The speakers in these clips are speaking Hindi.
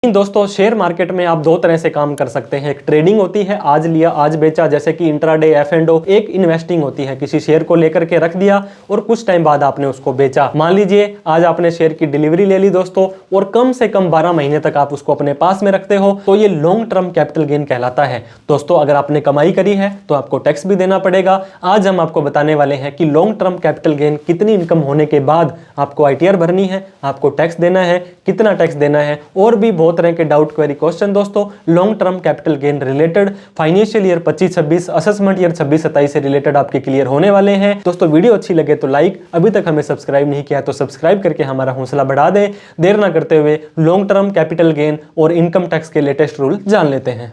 दोस्तों शेयर मार्केट में आप दो तरह से काम कर सकते हैं। एक ट्रेडिंग होती है, आज लिया आज बेचा, जैसे कि इंट्राडे F&O। एक इन्वेस्टिंग होती है, किसी शेयर को लेकर के रख दिया और कुछ टाइम बाद आपने उसको बेचा। मान लीजिए आज आपने शेयर की डिलीवरी ले ली दोस्तों, और कम से कम 12 महीने तक आप उसको अपने पास में रखते हो, तो ये लॉन्ग टर्म कैपिटल गेन कहलाता है। दोस्तों अगर आपने कमाई करी है तो आपको टैक्स भी देना पड़ेगा। आज हम आपको बताने वाले हैं कि लॉन्ग टर्म कैपिटल गेन कितनी इनकम होने के बाद आपको ITR भरनी है, आपको टैक्स देना है, कितना टैक्स देना है, और भी बहुत तरह के डाउट क्वेरी क्वेश्चन दोस्तों long term capital gain related financial year 25-26 assessment year 26-27 से रिलेटेड आपके क्लियर होने वाले हैं। दोस्तों वीडियो अच्छी लगे तो लाइक, अभी तक हमें सब्सक्राइब नहीं किया तो सब्सक्राइब करके हमारा हौसला बढ़ा दें। देर ना करते हुए लॉन्ग टर्म कैपिटल गेन और इनकम टैक्स के लेटेस्ट रूल जान लेते हैं।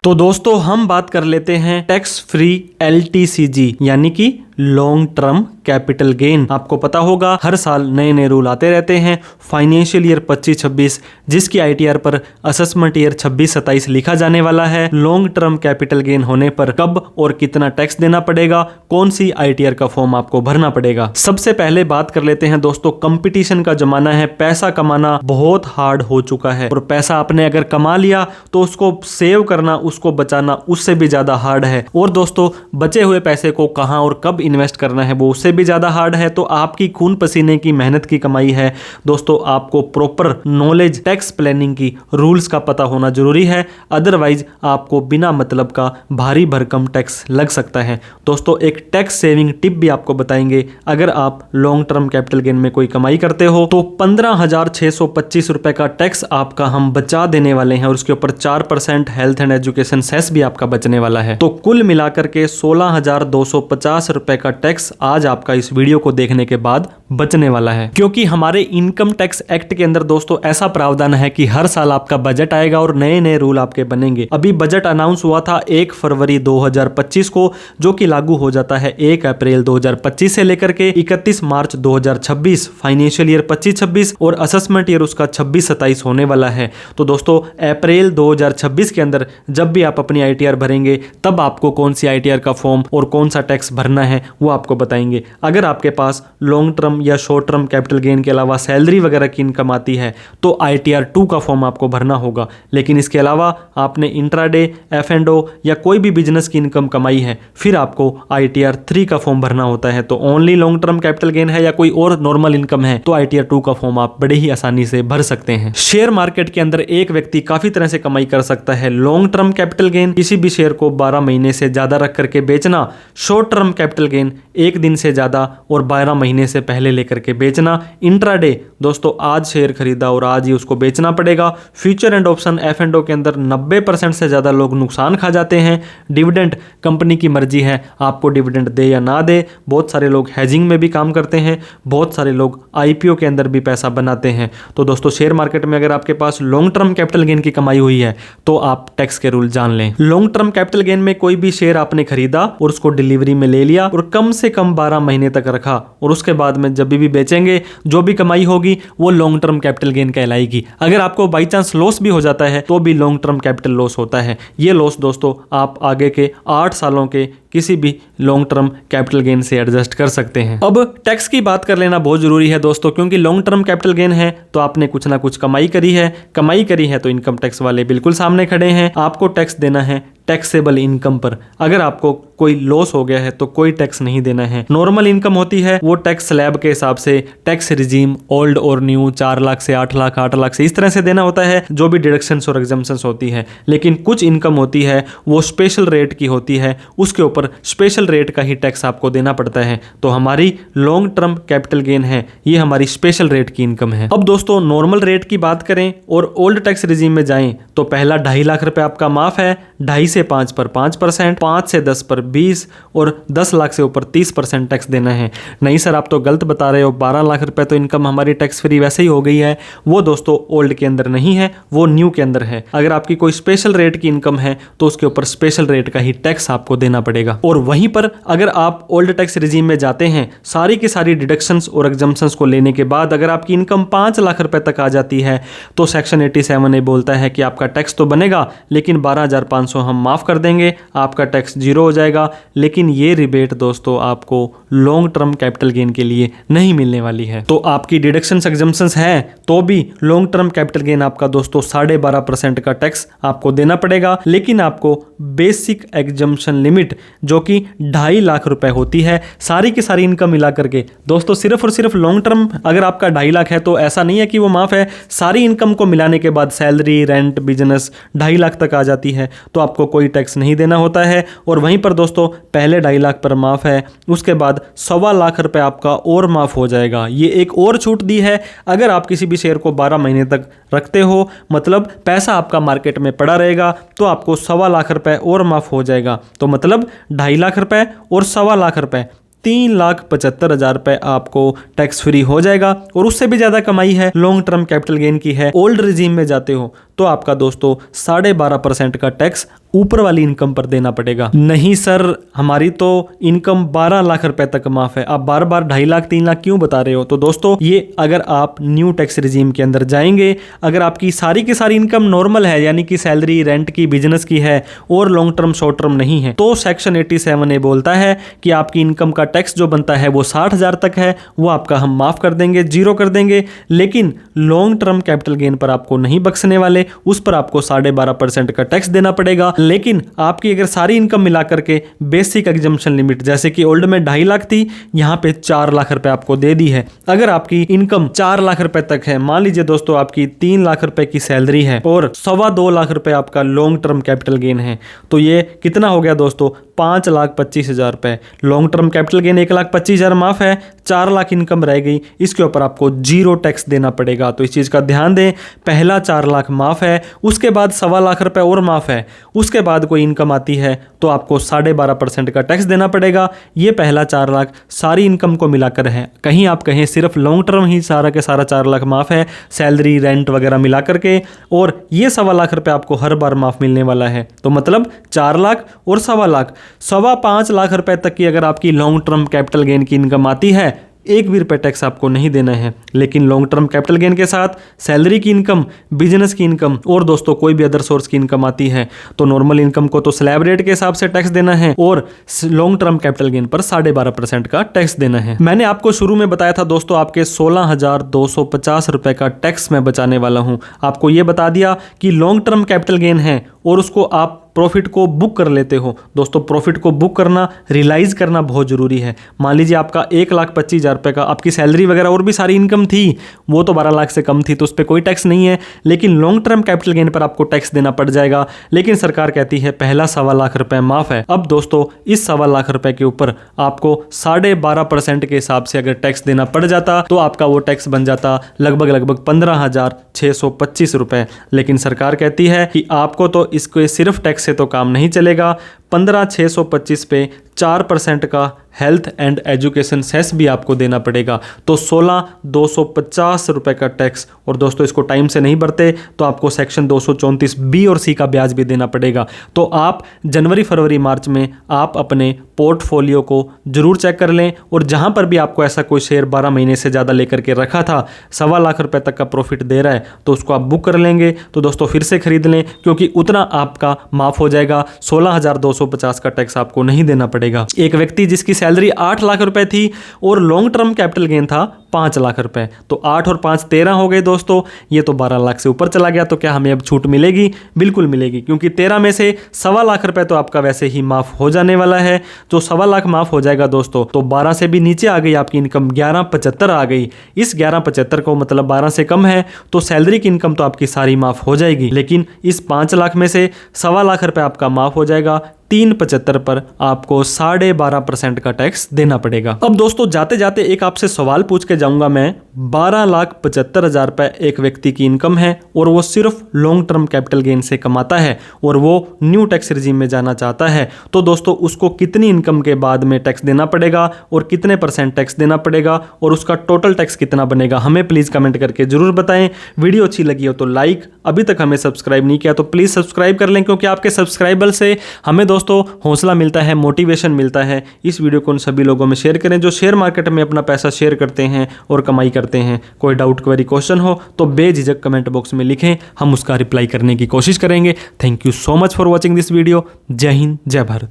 तो दोस्तों हम बात कर लेते हैं टैक्स फ्री LTCG यानी कि लॉन्ग टर्म कैपिटल गेन। आपको पता होगा हर साल नए नए रूल आते रहते हैं। फाइनेंशियल ईयर 25-26 जिसकी ITR पर असेसमेंट ईयर 26-27 लिखा जाने वाला है। लॉन्ग टर्म कैपिटल गेन होने पर कब और कितना टैक्स देना पड़ेगा, कौन सी ITR का फॉर्म आपको भरना पड़ेगा। सबसे पहले बात कर लेते हैं दोस्तों, कंपटीशन का जमाना है, पैसा कमाना बहुत हार्ड हो चुका है, और पैसा आपने अगर कमा लिया तो उसको सेव करना, उसको बचाना उससे भी ज्यादा हार्ड है। और दोस्तों बचे हुए पैसे को कहां और कब इन्वेस्ट करना है वो उससे भी ज्यादा हार्ड है। तो आपकी खून पसीने की मेहनत की कमाई है दोस्तों, आपको प्रॉपर नॉलेज टैक्स प्लानिंग की रूल्स का पता होना जरूरी है, अदरवाइज आपको बिना मतलब का भारी भरकम टैक्स लग सकता है। दोस्तों एक टैक्स सेविंग टिप भी आपको बताएंगे। अगर आप लॉन्ग टर्म कैपिटल गेन में कोई कमाई करते हो तो 15,625 रुपए का टैक्स आपका हम बचा देने वाले हैं, और उसके ऊपर 4% हेल्थ एंड एजुकेशन सेस भी आपका बचने वाला है। तो कुल मिलाकर के 16,250 रुपए का टैक्स आज आपका इस वीडियो को देखने के बाद बचने वाला है। क्योंकि हमारे इनकम टैक्स एक्ट के अंदर दोस्तों ऐसा प्रावधान है कि हर साल आपका बजट आएगा और नए नए रूल आपके बनेंगे। अभी बजट अनाउंस हुआ था 1 फरवरी 2025 को, जो कि लागू हो जाता है 1 अप्रैल 2025 से लेकर के 31 मार्च 2026 फाइनेंशियल ईयर 25-26, और असेसमेंट ईयर उसका 26-27 होने वाला है। तो दोस्तों अप्रैल 2026 के अंदर जब भी आप अपनी ITR भरेंगे तब आपको कौन सी ITR का फॉर्म और कौन सा टैक्स भरना है वो आपको बताएंगे। अगर आपके पास लॉन्ग टर्म या शॉर्ट टर्म कैपिटल गेन के अलावा सैलरी वगैरह की इनकम आती है तो ITR 2 का फॉर्म आपको भरना होगा। लेकिन इसके अलावा आपने इंट्राडे F&O या कोई भी बिजनेस की इनकम कमाई है, फिर आपको ITR 3 का फॉर्म भरना होता है। तो only long term capital gain है या कोई और नॉर्मल इनकम है तो ITR 2 का फॉर्म आप बड़े ही आसानी से भर सकते हैं। शेयर मार्केट के अंदर एक व्यक्ति काफी तरह से कमाई कर सकता है। लॉन्ग टर्म कैपिटल गेन किसी भी शेयर को 12 महीने से ज्यादा रख करके बेचना, शॉर्ट टर्म कैपिटल गेन 1 दिन से ज्यादा और 12 महीने से पहले लेकर के बेचना, इंट्राडे दोस्तों आज शेयर खरीदा और आज ही उसको बेचना पड़ेगा। फ्यूचर एंड ऑप्शन F&O के अंदर 90% से ज्यादा लोग नुकसान खा जाते हैं। डिविडेंड कंपनी की मर्जी है आपको डिविडेंड दे या ना दे। बहुत सारे लोग हेजिंग में भी काम करते हैं, बहुत सारे लोग IPO के अंदर भी पैसा बनाते हैं। तो दोस्तों शेयर मार्केट में अगर आपके पास लॉन्ग टर्म कैपिटल गेन की कमाई हुई है तो आप टैक्स के रूल जान लें। लॉन्ग टर्म कैपिटल गेन में कोई भी शेयर आपने खरीदा और उसको डिलीवरी में ले लिया और कम से कम 12 महीने तक रखा, और उसके बाद में जब भी बेचेंगे जो भी कमाई होगी वो लॉन्ग टर्म कैपिटल गेन कहलाएगी। अगर आपको बाई चांस लॉस भी हो जाता है तो भी लॉन्ग टर्म कैपिटल लॉस होता है। ये लॉस दोस्तों आप आगे के 8 सालों के किसी भी लॉन्ग टर्म कैपिटल गेन से एडजस्ट कर सकते हैं। अब टैक्स की बात कर लेना बहुत जरूरी है दोस्तों, क्योंकि लॉन्ग टर्म कैपिटल गेन है तो आपने कुछ ना कुछ कमाई करी है तो इनकम टैक्स वाले बिल्कुल सामने खड़े हैं। आपको टैक्स देना है टैक्सेबल इनकम पर। अगर आपको कोई लॉस हो गया है तो कोई टैक्स नहीं देना है। नॉर्मल इनकम होती है वो टैक्स स्लैब के हिसाब से टैक्स रिजीम ओल्ड और न्यू 4 लाख से 8 लाख 8 लाख से इस तरह से देना होता है, जो भी डिडक्शंस और एग्जम्पशंस होती है। लेकिन कुछ इनकम होती है वो स्पेशल रेट की होती है, उसके ऊपर स्पेशल रेट का ही टैक्स आपको देना पड़ता है। तो हमारी लॉन्ग टर्म कैपिटल गेन है ये हमारी स्पेशल रेट की इनकम है। अब दोस्तों नॉर्मल रेट की बात करें और ओल्ड टैक्स रिजीम में जाएं तो पहला 2.5 लाख रुपए आपका माफ है, 2.5 से 5 पर 5%, 5 से 10 पर 20 और 10 लाख से ऊपर 30% टैक्स देना है। नहीं सर आप तो गलत बता रहे हो, 12 लाख रुपए तो इनकम हमारी टैक्स फ्री वैसे ही हो गई है। वो दोस्तों ओल्ड के अंदर नहीं है, वो न्यू के अंदर है। अगर आपकी कोई स्पेशल रेट की इनकम है तो उसके ऊपर स्पेशल रेट का ही टैक्स आपको देना पड़ेगा। और वहीं पर अगर आप ओल्ड टैक्स रिजीम में जाते हैं, सारी की सारी डिडक्शंस और एग्जम्पशंस को लेने के बाद अगर आपकी इनकम 5 लाख रुपए तक आ जाती है तो सेक्शन 87A बोलता है कि आपका टैक्स तो बनेगा लेकिन 12,500 हम हम माफ़ कर देंगे, आपका टैक्स जीरो हो जाएगा। लेकिन ये रिबेट दोस्तों आपको लॉन्ग टर्म कैपिटल गेन के लिए नहीं मिलने वाली है। तो आपकी डिडक्शंस एग्जम्पशंस हैं तो भी लॉन्ग टर्म कैपिटल गेन आपका दोस्तों 12.5% का टैक्स आपको देना पड़ेगा। लेकिन आपको बेसिक एग्जम्पशन लिमिट जो कि 2.5 लाख रुपए होती है, सारी की सारी इनकम मिला करके दोस्तों, सिर्फ और सिर्फ लॉन्ग टर्म अगर आपका 2.5 लाख है तो ऐसा नहीं है कि वो माफ है, सारी इनकम को मिलाने के बाद सैलरी, रेंट, बिजनेस 2.5 लाख तक आ जाती है तो आपको कोई टैक्स नहीं देना होता है। और वहीं पर दोस्तों पहले 2.5 लाख पर माफ है, उसके बाद 1.25 लाख रुपए आपका और माफ हो जाएगा। ये एक और छूट दी है, अगर आप किसी भी शेयर को 12 महीने तक रखते हो, मतलब पैसा आपका मार्केट में पड़ा रहेगा, तो आपको 1.25 लाख रुपए और माफ हो जाएगा। तो मतलब 2.5 लाख रुपए और 1.25 लाख रुपए, 3,75,000 रुपए आपको टैक्स फ्री हो जाएगा। और उससे भी ज्यादा कमाई है, लॉन्ग टर्म कैपिटल गेन की है, ओल्ड रिजीम में जाते हो तो आपका दोस्तों 12.5% का टैक्स ऊपर वाली इनकम पर देना पड़ेगा। नहीं सर, हमारी तो इनकम 12 लाख रुपए तक माफ है, आप बार बार 2.5 लाख 3 लाख क्यों बता रहे हो? तो दोस्तों ये अगर आप न्यू टैक्स रिजीम के अंदर जाएंगे, अगर आपकी सारी की सारी इनकम नॉर्मल है, यानी कि सैलरी, रेंट की, बिजनेस की है और लॉन्ग टर्म शॉर्ट टर्म नहीं है, तो सेक्शन 87A बोलता है कि आपकी इनकम का टैक्स जो बनता है वो 60,000 तक है, वो आपका हम माफ कर देंगे, जीरो कर देंगे। लेकिन लॉन्ग टर्म कैपिटल गेन पर आपको नहीं बख्शने वाले, उस पर आपको 12.5% का टैक्स देना पड़ेगा। लेकिन आपकी अगर सारी इनकम मिला करके बेसिक एग्जम्पशन लिमिट, जैसे कि ओल्ड में 2.5 लाख थी, यहां पे 4 लाख रुपए आपको दे दी है। अगर आपकी इनकम 4 लाख रुपए तक है, मान लीजिए दोस्तों आपकी 3 लाख रुपए की सैलरी है और 2.25 लाख रुपए आपका लॉन्ग टर्म कैपिटल गेन है, तो ये कितना हो गया दोस्तों? 5,25,000 रुपए। लॉन्ग टर्म कैपिटल गेन 1,25,000 माफ है, 4 लाख इनकम रह गई, इसके ऊपर आपको जीरो टैक्स देना पड़ेगा। तो इस चीज का ध्यान दें, पहला 4 लाख माफ है, उसके बाद 1.25 लाख रुपए और माफ है, उसके बाद कोई इनकम आती है तो आपको 12.5% का टैक्स देना पड़ेगा। ये पहला 4 लाख सारी इनकम को मिलाकर है, कहीं आप कहें सिर्फ लॉन्ग टर्म ही सारा के सारा 4 लाख माफ है, सैलरी, रेंट वगैरह मिला करके, और ये 1.25 लाख रुपए आपको हर बार माफ मिलने वाला है। तो मतलब 4 लाख और 1.25 लाख, 5.25 लाख रुपए तक की अगर आपकी लॉन्ग टर्म कैपिटल गेन की इनकम आती है, एक भी रुपये टैक्स आपको नहीं देना है। लेकिन लॉन्ग टर्म कैपिटल गेन के साथ सैलरी की इनकम, बिजनेस की इनकम और दोस्तों कोई भी अदर सोर्स की इनकम आती है तो नॉर्मल इनकम को तो स्लैब रेट के हिसाब से टैक्स देना है और लॉन्ग टर्म कैपिटल गेन पर 12.5% का टैक्स देना है। मैंने आपको शुरू में बताया था दोस्तों, आपके 16,250 रुपए का टैक्स मैं बचाने वाला हूं। आपको यह बता दिया कि लॉन्ग टर्म कैपिटल गेन है और उसको आप प्रॉफिट को बुक कर लेते हो। दोस्तों प्रॉफिट को बुक करना, रियलाइज करना बहुत जरूरी है। मान लीजिए आपका 1,25,000 रुपए का आपकी सैलरी वगैरह और भी सारी इनकम थी, वो तो 12 लाख से कम थी तो उस पर कोई टैक्स नहीं है, लेकिन लॉन्ग टर्म कैपिटल गेन पर आपको टैक्स देना पड़ जाएगा। लेकिन सरकार कहती है पहला 1.25 लाख रुपए माफ है। अब दोस्तों इस 1.25 लाख रुपए के ऊपर आपको 12.5% के हिसाब से अगर टैक्स देना पड़ जाता तो आपका वो टैक्स बन जाता लगभग 15,625 रुपए। लेकिन सरकार कहती है कि आपको तो इसको सिर्फ टैक्स से तो काम नहीं चलेगा, 15,625 पे 4% का हेल्थ एंड एजुकेशन सेस भी आपको देना पड़ेगा, तो 16,250 रुपए का टैक्स। और दोस्तों इसको टाइम से नहीं भरते तो आपको सेक्शन 234 बी और सी का ब्याज भी देना पड़ेगा। तो आप जनवरी, फरवरी, मार्च में आप अपने पोर्टफोलियो को जरूर चेक कर लें और जहां पर भी आपको ऐसा कोई शेयर 12 महीने से ज़्यादा लेकर के रखा था, 1.25 लाख रुपए तक का प्रॉफिट दे रहा है, तो उसको आप बुक कर लेंगे तो दोस्तों फिर से खरीद लें, क्योंकि उतना आपका माफ हो जाएगा, 16,250 का टैक्स आपको नहीं देना पड़ेगा। एक व्यक्ति जिसकी सैलरी 8 लाख रुपए थी और लॉन्ग टर्म कैपिटल गेन था 5 लाख रुपए, तो 8 और 5 13 हो गए दोस्तों, ये तो 12 लाख से ऊपर चला गया। तो क्या हमें अब छूट मिलेगी? बिल्कुल मिलेगी, क्योंकि 13 में से 1.25 लाख रुपए तो आपका वैसे ही माफ हो जाने वाला है, तो 1.25 लाख माफ हो जाएगा दोस्तों। तो 12 से भी नीचे आ गई आपकी इनकम, 11,75 आ गई। इस 11,75 को मतलब 12 से कम है तो सैलरी की इनकम तो आपकी सारी माफ हो जाएगी, लेकिन इस 5 लाख में से 1.25 लाख रुपए आपका माफ हो जाएगा। 3,75 पर आपको 12.5% का टैक्स देना पड़ेगा। अब दोस्तों जाते जाते एक आपसे सवाल पूछ के जाऊंगा मैं, 12,75,000 रुपए एक व्यक्ति की इनकम है और वो सिर्फ लॉन्ग टर्म कैपिटल गेन से कमाता है और वो न्यू टैक्स रिजीम में जाना चाहता है, तो दोस्तों उसको कितनी इनकम के बाद में टैक्स देना पड़ेगा और कितने % टैक्स देना पड़ेगा और उसका टोटल टैक्स कितना बनेगा, हमें प्लीज कमेंट करके जरूर बताएं। वीडियो अच्छी लगी हो तो लाइक, अभी तक हमें सब्सक्राइब नहीं किया तो प्लीज सब्सक्राइब कर लें, क्योंकि आपके सब्सक्राइबर से हमें दोस्तों हौसला मिलता है, मोटिवेशन मिलता है। इस वीडियो को उन सभी लोगों में शेयर करें जो शेयर मार्केट में अपना पैसा शेयर करते हैं और कमाई करते हैं। कोई डाउट क्वेरी क्वेश्चन हो तो बेझिझक कमेंट बॉक्स में लिखें, हम उसका रिप्लाई करने की कोशिश करेंगे। Thank you so much for watching this video. जय हिंद, जय भारत।